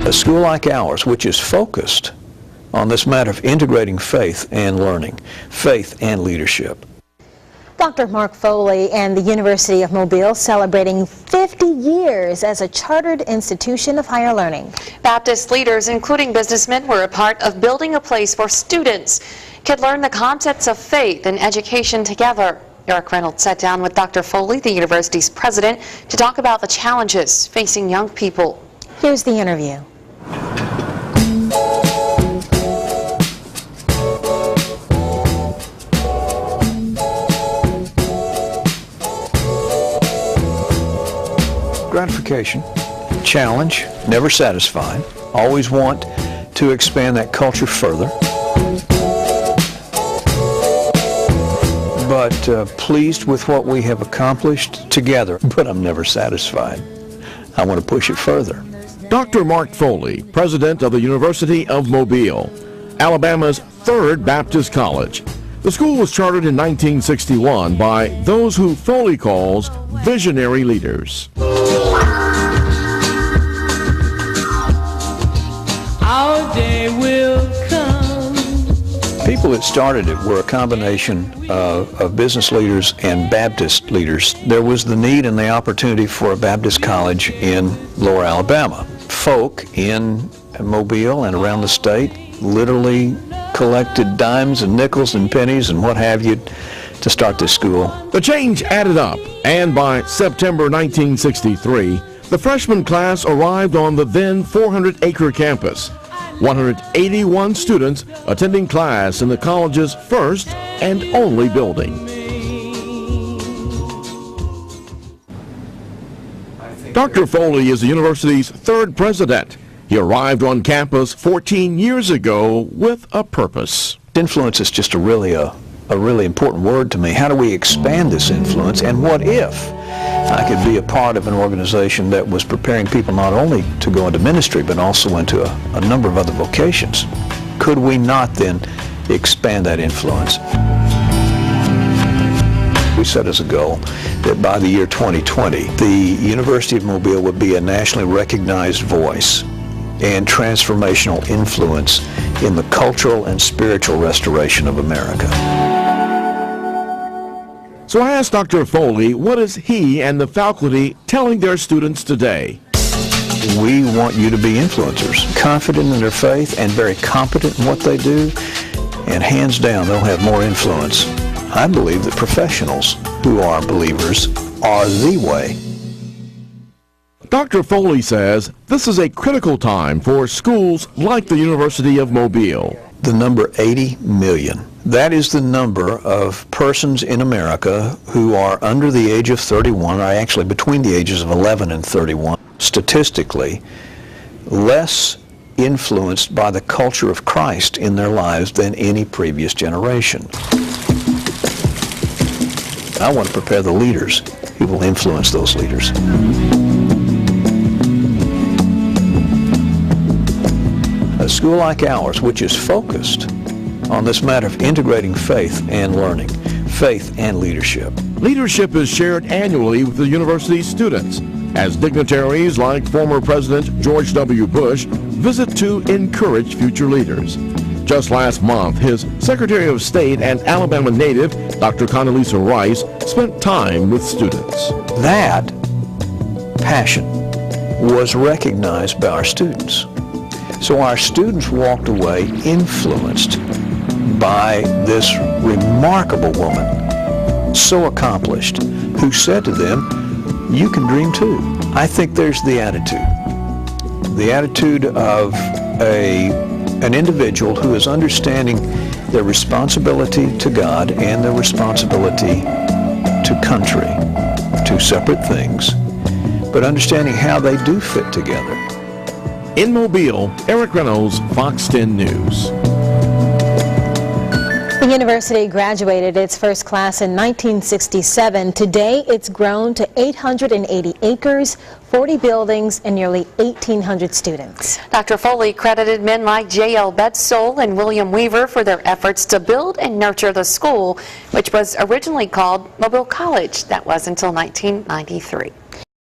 A school like ours, which is focused on this matter of integrating faith and learning, faith and leadership. Dr. Mark Foley and the University of Mobile celebrating 50 years as a chartered institution of higher learning. Baptist leaders, including businessmen, were a part of building a place where students could learn the concepts of faith and education together. Eric Reynolds sat down with Dr. Foley, the university's president, to talk about the challenges facing young people. Here's the interview. Gratification, challenge, never satisfied, always want to expand that culture further, but pleased with what we have accomplished together, but I'm never satisfied. I want to push it further. Dr. Mark Foley, president of the University of Mobile, Alabama's third Baptist college. The school was chartered in 1961 by those who Foley calls visionary leaders. Our day will come. People that started it were a combination of business leaders and Baptist leaders. There was the need and the opportunity for a Baptist college in Lower Alabama. Folk in Mobile and around the state literally collected dimes and nickels and pennies and what have you to start this school. The change added up, and by September 1963, the freshman class arrived on the then 400-acre campus. 181 students attending class in the college's first and only building. Dr. Foley is the university's third president. He arrived on campus 14 years ago with a purpose. Influence is just a really important word to me. How do we expand this influence, and what if I could be a part of an organization that was preparing people not only to go into ministry but also into a number of other vocations? Could we not then expand that influence? We set as a goal that by the year 2020, the University of Mobile would be a nationally recognized voice and transformational influence in the cultural and spiritual restoration of America. So I asked Dr. Foley, what is he and the faculty telling their students today? We want you to be influencers, confident in their faith and very competent in what they do, and hands down they'll have more influence. I believe that professionals who are believers are the way. Dr. Foley says this is a critical time for schools like the University of Mobile. The number 80 million. That is the number of persons in America who are under the age of 31, or actually between the ages of 11 and 31, statistically less influenced by the culture of Christ in their lives than any previous generation. I want to prepare the leaders who will influence those leaders. A school like ours, which is focused on this matter of integrating faith and learning, faith and leadership. Leadership is shared annually with the university's students, as dignitaries like former President George W. Bush visit to encourage future leaders. Just last month, his Secretary of State and Alabama native, Dr. Condoleezza Rice, spent time with students. That passion was recognized by our students. So our students walked away influenced by this remarkable woman, so accomplished, who said to them, you can dream too. I think there's the attitude of an individual who is understanding their responsibility to God and their responsibility to country, two separate things, but understanding how they do fit together. In Mobile, Eric Reynolds, Fox 10 News. The university graduated its first class in 1967. Today, it's grown to 880 acres, 40 buildings, and nearly 1,800 students. Dr. Foley credited men like J.L. Bedsole and William Weaver for their efforts to build and nurture the school, which was originally called Mobile College. That was until 1993.